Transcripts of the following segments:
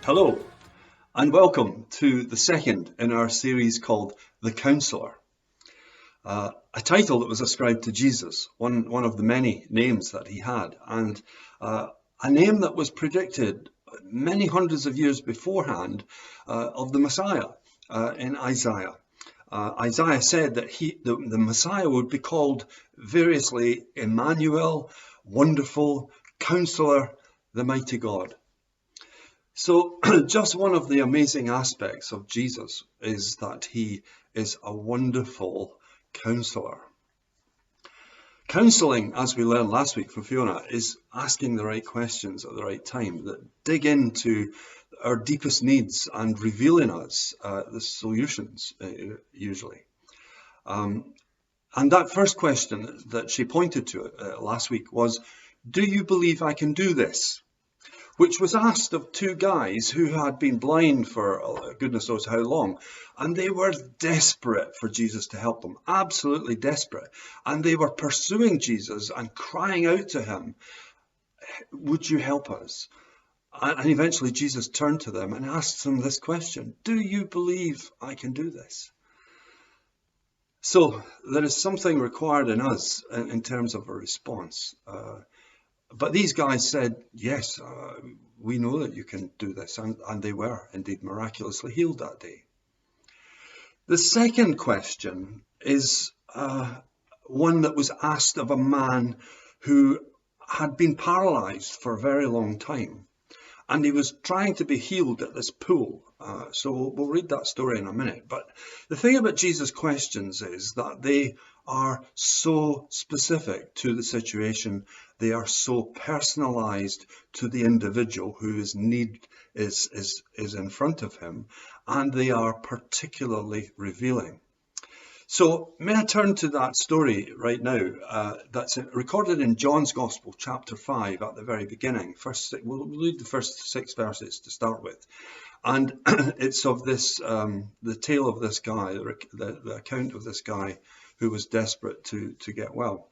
Hello, and welcome to the second in our series called The Counsellor, a title that was ascribed to Jesus, one of the many names that he had, and a name that was predicted many hundreds of years beforehand of the Messiah in Isaiah. Isaiah said that the Messiah would be called variously Emmanuel, Wonderful, Counsellor, the Mighty God. So just one of the amazing aspects of Jesus is that he is a wonderful counsellor. Counselling, as we learned last week from Fiona, is asking the right questions at the right time that dig into our deepest needs and revealing us the solutions, usually. And that first question that she pointed to last week was, do you believe I can do this? Which was asked of two guys who had been blind for goodness knows how long, and they were desperate for Jesus to help them, absolutely desperate. And they were pursuing Jesus and crying out to him, would you help us? And eventually Jesus turned to them and asked them this question, do you believe I can do this? So there is something required in us in terms of a response. But these guys said, yes, we know that you can do this. And they were indeed miraculously healed that day. The second question is one that was asked of a man who had been paralyzed for a very long time. And he was trying to be healed at this pool. So we'll read that story in a minute. But the thing about Jesus' questions is that they are so specific to the situation. They are so personalized to the individual whose need is in front of him. And they are particularly revealing. So may I turn to that story right now that's recorded in John's Gospel, chapter 5, at the very beginning. We'll read the first 6 verses to start with. And it's of this, the tale of this guy, the account of this guy who was desperate to get well.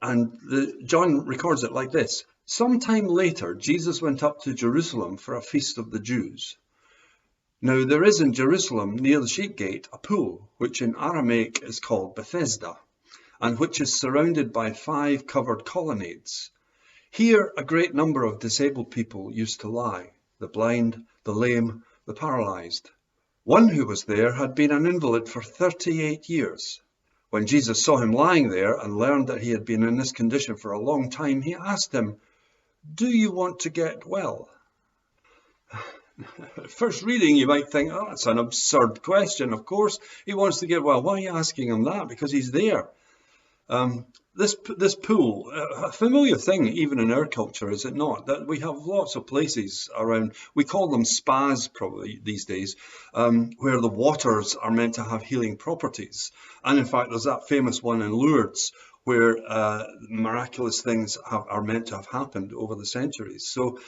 And John records it like this. Sometime later, Jesus went up to Jerusalem for a feast of the Jews. Now there is in Jerusalem, near the sheep gate, a pool, which in Aramaic is called Bethesda, and which is surrounded by 5 covered colonnades. Here a great number of disabled people used to lie, the blind, the lame, the paralyzed. One who was there had been an invalid for 38 years. When Jesus saw him lying there and learned that he had been in this condition for a long time, he asked him, do you want to get well? First reading, you might think, oh, that's an absurd question. Of course, he wants to get well. Why are you asking him that? Because he's there. This pool, a familiar thing even in our culture, is it not? That we have lots of places around, we call them spas probably these days, where the waters are meant to have healing properties. And in fact, there's that famous one in Lourdes, where miraculous things are meant to have happened over the centuries. So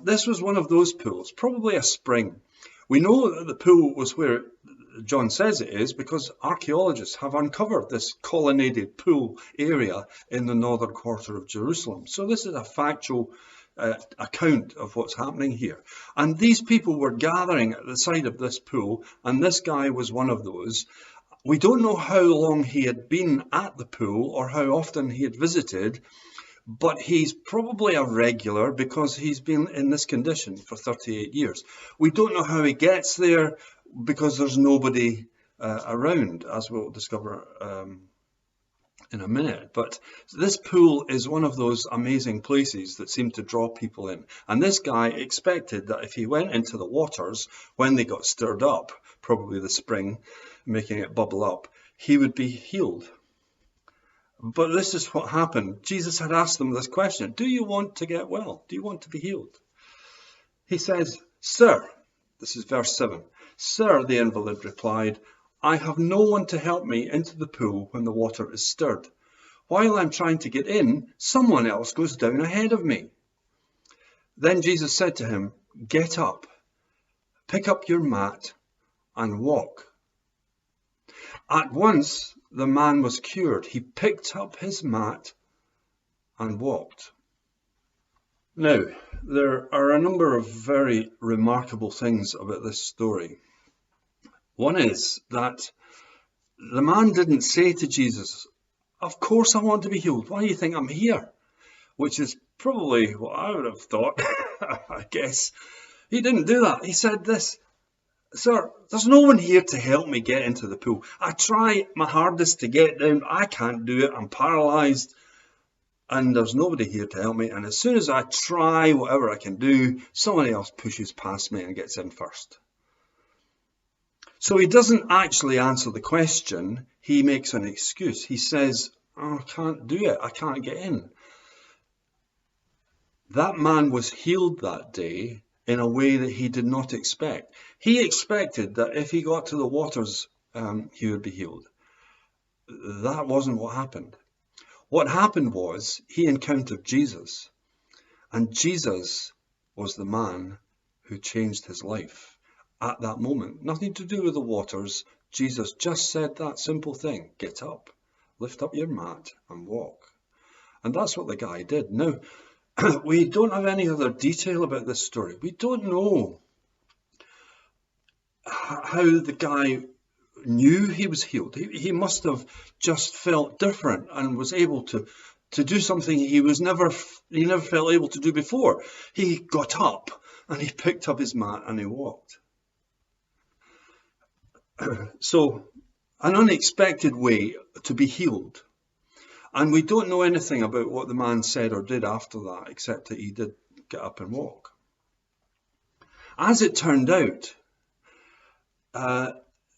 this was one of those pools, probably a spring. We know that the pool was where John says it is because archaeologists have uncovered this colonnaded pool area in the northern quarter of Jerusalem. So this is a factual account of what's happening here. And these people were gathering at the side of this pool, and this guy was one of those. We don't know how long he had been at the pool or how often he had visited, but he's probably a regular because he's been in this condition for 38 years. We don't know how he gets there because there's nobody around, as we'll discover in a minute. But this pool is one of those amazing places that seem to draw people in. And this guy expected that if he went into the waters, when they got stirred up, probably the spring, making it bubble up, he would be healed. But this is what happened. Jesus had asked them this question. Do you want to get well? Do you want to be healed? He says, Sir, this is verse 7. Sir, the invalid replied, I have no one to help me into the pool when the water is stirred. While I'm trying to get in, someone else goes down ahead of me. Then Jesus said to him, Get up, pick up your mat and walk. At once the man was cured. He picked up his mat and walked. Now, there are a number of very remarkable things about this story. One is that the man didn't say to Jesus, "Of course I want to be healed. Why do you think I'm here?" Which is probably what I would have thought, I guess. He didn't do that. He said this, "Sir, there's no one here to help me get into the pool. I try my hardest to get down. I can't do it. I'm paralyzed. And there's nobody here to help me. And as soon as I try whatever I can do, somebody else pushes past me and gets in first." So he doesn't actually answer the question. He makes an excuse. He says, "Oh, I can't do it. I can't get in." That man was healed that day in a way that he did not expect. He expected that if he got to the waters, he would be healed. That wasn't what happened. What happened was he encountered Jesus, and Jesus was the man who changed his life at that moment. Nothing to do with the waters. Jesus just said that simple thing: get up, lift up your mat and walk. And that's what the guy did. Now, we don't have any other detail about this story. We don't know how the guy knew he was healed. He must have just felt different and was able to do something he never felt able to do before. He got up and he picked up his mat and he walked. So, an unexpected way to be healed. And we don't know anything about what the man said or did after that, except that he did get up and walk. As it turned out,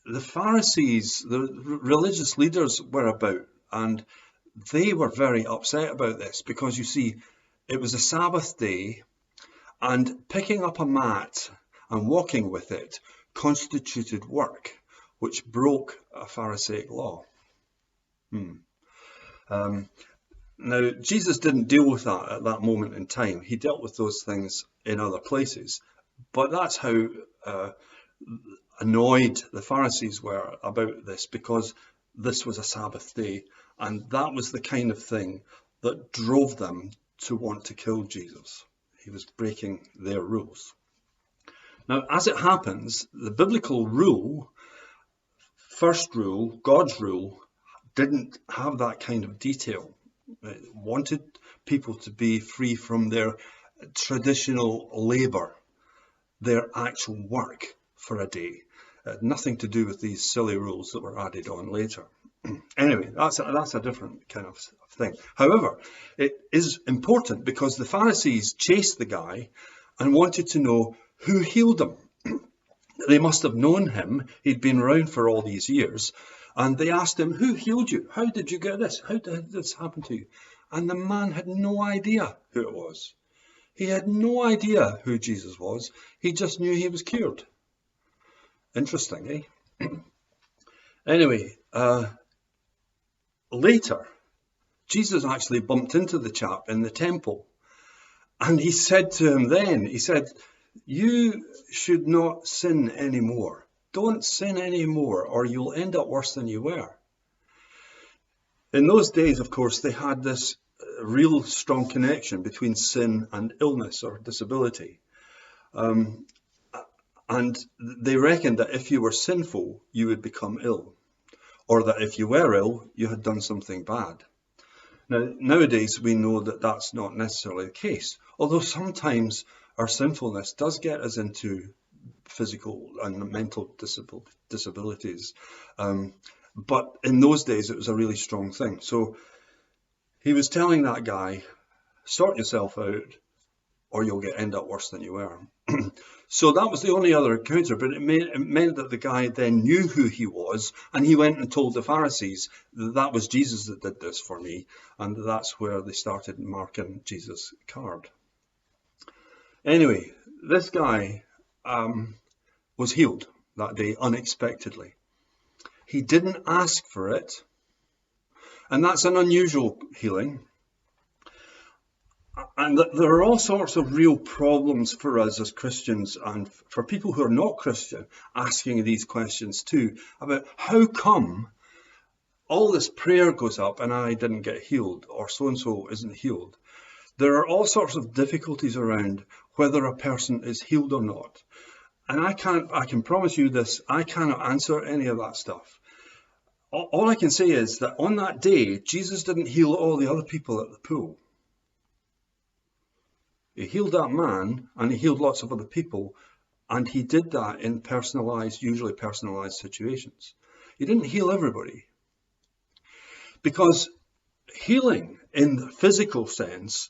the Pharisees, the religious leaders, were about, and they were very upset about this because, you see, it was a Sabbath day, and picking up a mat and walking with it constituted work, which broke a Pharisaic law. Now, Jesus didn't deal with that at that moment in time. He dealt with those things in other places. But that's how annoyed the Pharisees were about this, because this was a Sabbath day, and that was the kind of thing that drove them to want to kill Jesus. He was breaking their rules. Now, as it happens, the biblical rule, first rule, God's rule, didn't have that kind of detail. It wanted people to be free from their traditional labour, their actual work for a day. It had nothing to do with these silly rules that were added on later. Anyway, that's a different kind of thing. However, it is important because the Pharisees chased the guy and wanted to know who healed him. They must have known him. He'd been around for all these years. And they asked him, "Who healed you? How did you get this? How did this happen to you?" And the man had no idea who it was. He had no idea who Jesus was. He just knew he was cured. Interesting, eh? Anyway, later, Jesus actually bumped into the chap in the temple. And he said to him then, he said, "You should not sin anymore. Don't sin anymore, or you'll end up worse than you were." In those days, of course, they had this real strong connection between sin and illness or disability. And they reckoned that if you were sinful, you would become ill, or that if you were ill, you had done something bad. Now, nowadays, we know that that's not necessarily the case, although sometimes our sinfulness does get us into physical and mental disabilities. But in those days, it was a really strong thing. So he was telling that guy, sort yourself out, or you'll end up worse than you were. So that was the only other encounter, but it meant that the guy then knew who he was, and he went and told the Pharisees that was Jesus that did this for me, and that's where they started marking Jesus' card. Anyway, this guy was healed that day unexpectedly. He didn't ask for it, and that's an unusual healing. And there are all sorts of real problems for us as Christians, and for people who are not Christian, asking these questions too, about how come all this prayer goes up and I didn't get healed, or so-and-so isn't healed. There are all sorts of difficulties around whether a person is healed or not. And I can promise you this, I cannot answer any of that stuff. All I can say is that on that day, Jesus didn't heal all the other people at the pool. He healed that man, and he healed lots of other people, and he did that in usually personalized situations. He didn't heal everybody. Because healing in the physical sense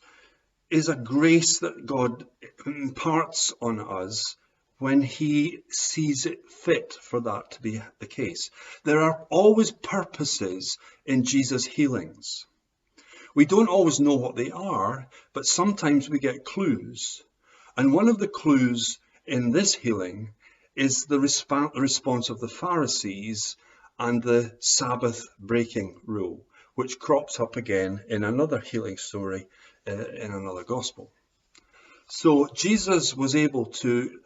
is a grace that God imparts on us when he sees it fit for that to be the case. There are always purposes in Jesus' healings. We don't always know what they are, but sometimes we get clues. And one of the clues in this healing is the response of the Pharisees and the Sabbath breaking rule, which crops up again in another healing story in another gospel. So Jesus was able to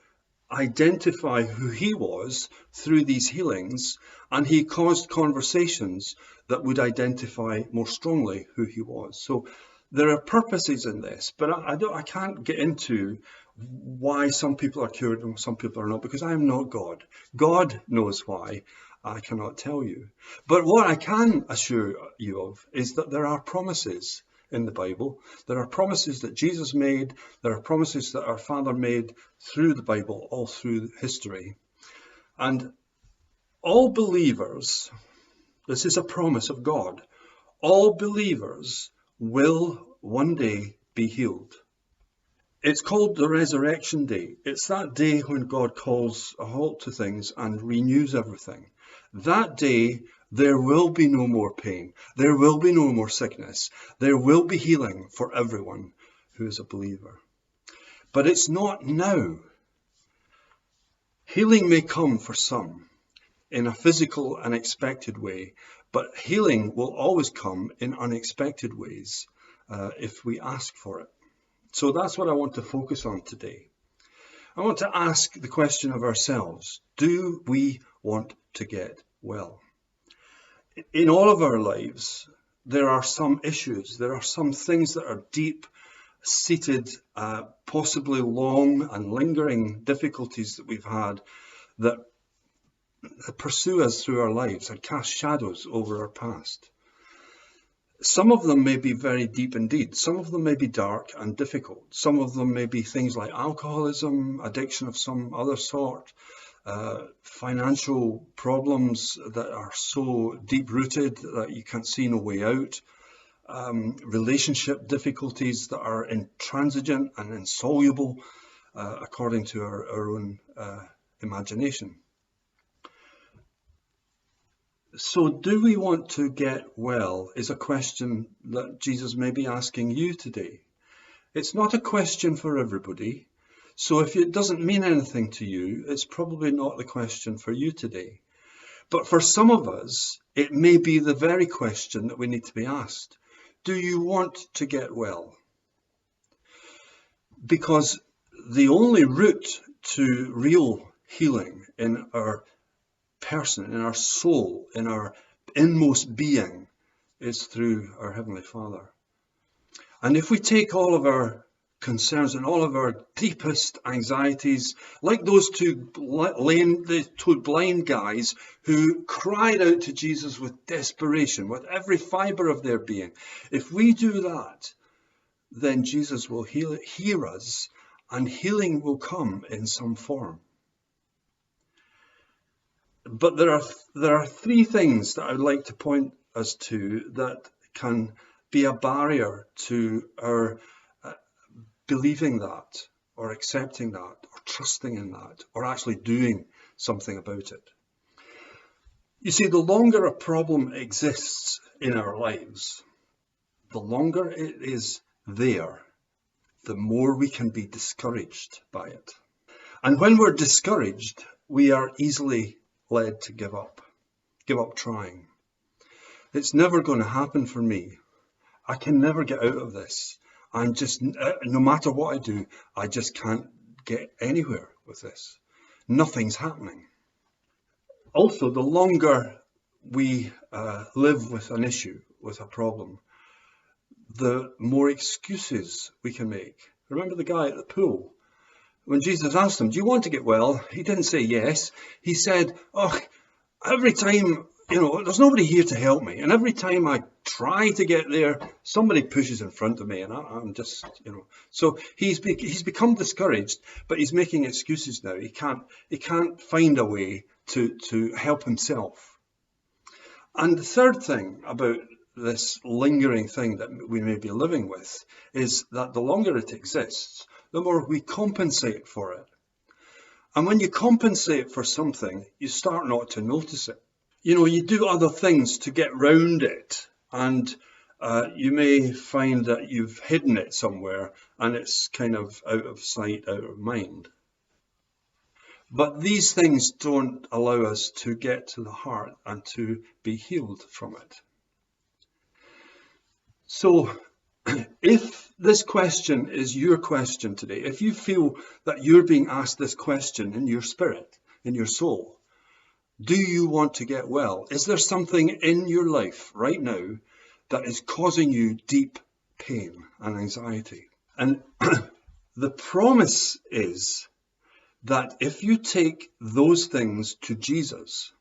identify who he was through these healings, and he caused conversations that would identify more strongly who he was. So there are purposes in this, but I can't get into why some people are cured and some people are not, because I am not God. God knows why. I cannot tell you. But what I can assure you of is that there are promises in the Bible. There are promises that Jesus made. There are promises that our Father made through the Bible, all through history. And all believers, this is a promise of God, all believers will one day be healed. It's called the resurrection day. It's that day when God calls a halt to things and renews everything. That day, there will be no more pain. There will be no more sickness. There will be healing for everyone who is a believer. But it's not now. Healing may come for some in a physical, unexpected way, but healing will always come in unexpected ways if we ask for it. So that's what I want to focus on today. I want to ask the question of ourselves, do we want to get well? In all of our lives, there are some issues, there are some things that are deep-seated, possibly long and lingering difficulties that we've had that pursue us through our lives and cast shadows over our past. Some of them may be very deep indeed. Some of them may be dark and difficult. Some of them may be things like alcoholism, addiction of some other sort, financial problems that are so deep-rooted that you can't see no way out, relationship difficulties that are intransigent and insoluble according to our own imagination. So do we want to get well is a question that Jesus may be asking you today. It's not a question for everybody. So if it doesn't mean anything to you, it's probably not the question for you today. But for some of us, it may be the very question that we need to be asked. Do you want to get well? Because the only route to real healing in our person, in our soul, in our inmost being, is through our Heavenly Father. And if we take all of our concerns and all of our deepest anxieties, like those two blind guys who cried out to Jesus with desperation, with every fibre of their being, if we do that, then Jesus will hear us, and healing will come in some form. But there are three things that I would like to point us to that can be a barrier to our believing that, or accepting that, or trusting in that, or actually doing something about it. You see, the longer a problem exists in our lives, the longer it is there, the more we can be discouraged by it. And when we're discouraged, we are easily led to give up trying. It's never going to happen for me. I can never get out of this. I'm just, no matter what I do, I just can't get anywhere with this. Nothing's happening. Also, the longer we live with an issue, with a problem, the more excuses we can make. Remember the guy at the pool? When Jesus asked him, do you want to get well? He didn't say yes. He said, oh, every time, there's nobody here to help me. And every time I try to get there, somebody pushes in front of me and I'm just, So he's become discouraged, but he's making excuses now. He can't find a way to help himself. And the third thing about this lingering thing that we may be living with is that the longer it exists, the more we compensate for it. And when you compensate for something, you start not to notice it. You do other things to get round it, and you may find that you've hidden it somewhere and it's kind of out of sight, out of mind. But these things don't allow us to get to the heart and to be healed from it. So if this question is your question today, if you feel that you're being asked this question in your spirit, in your soul, do you want to get well? Is there something in your life right now that is causing you deep pain and anxiety? And the promise is that if you take those things to Jesus,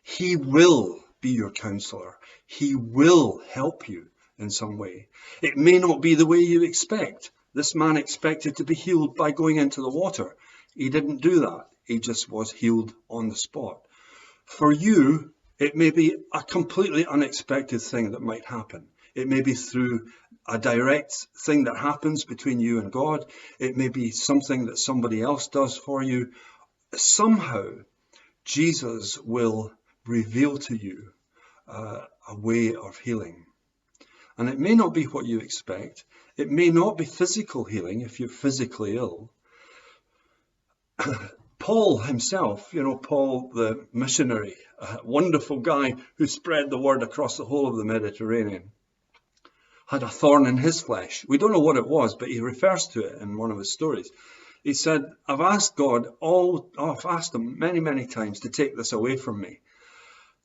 he will be your counselor. He will help you in some way. It may not be the way you expect. This man expected to be healed by going into the water. He didn't do that. He just was healed on the spot. For you, it may be a completely unexpected thing that might happen. It may be through a direct thing that happens between you and God. It may be something that somebody else does for you. Somehow, Jesus will reveal to you a way of healing. And it may not be what you expect. It may not be physical healing if you're physically ill. Paul himself, Paul the missionary, a wonderful guy who spread the word across the whole of the Mediterranean, had a thorn in his flesh. We don't know what it was, but he refers to it in one of his stories. He said, I've asked him many, many times to take this away from me.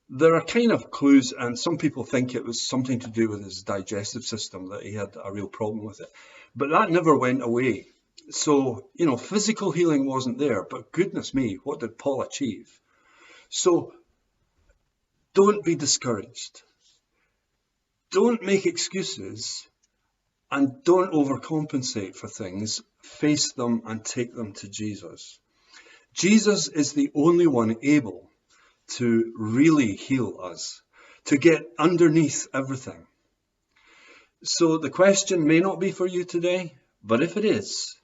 There are kind of clues, and some people think it was something to do with his digestive system, that he had a real problem with it. But that never went away. So, physical healing wasn't there, but goodness me, what did Paul achieve? So, don't be discouraged. Don't make excuses, and don't overcompensate for things. Face them and take them to Jesus. Jesus is the only one able to really heal us, to get underneath everything. So the question may not be for you today, but if it is,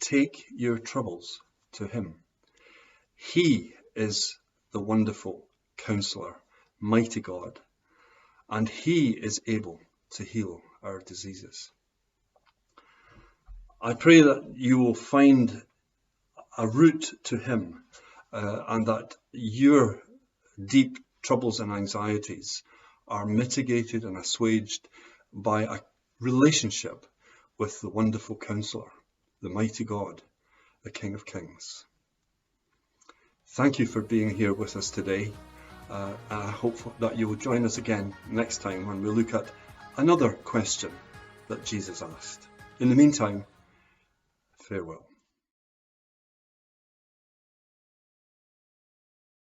take your troubles to him. He is the wonderful counselor, mighty God, and he is able to heal our diseases. I pray that you will find a route to him, and that your deep troubles and anxieties are mitigated and assuaged by a relationship with the wonderful counselor, the mighty God, the King of Kings. Thank you for being here with us today. I hope that you will join us again next time when we look at another question that Jesus asked. In the meantime, farewell.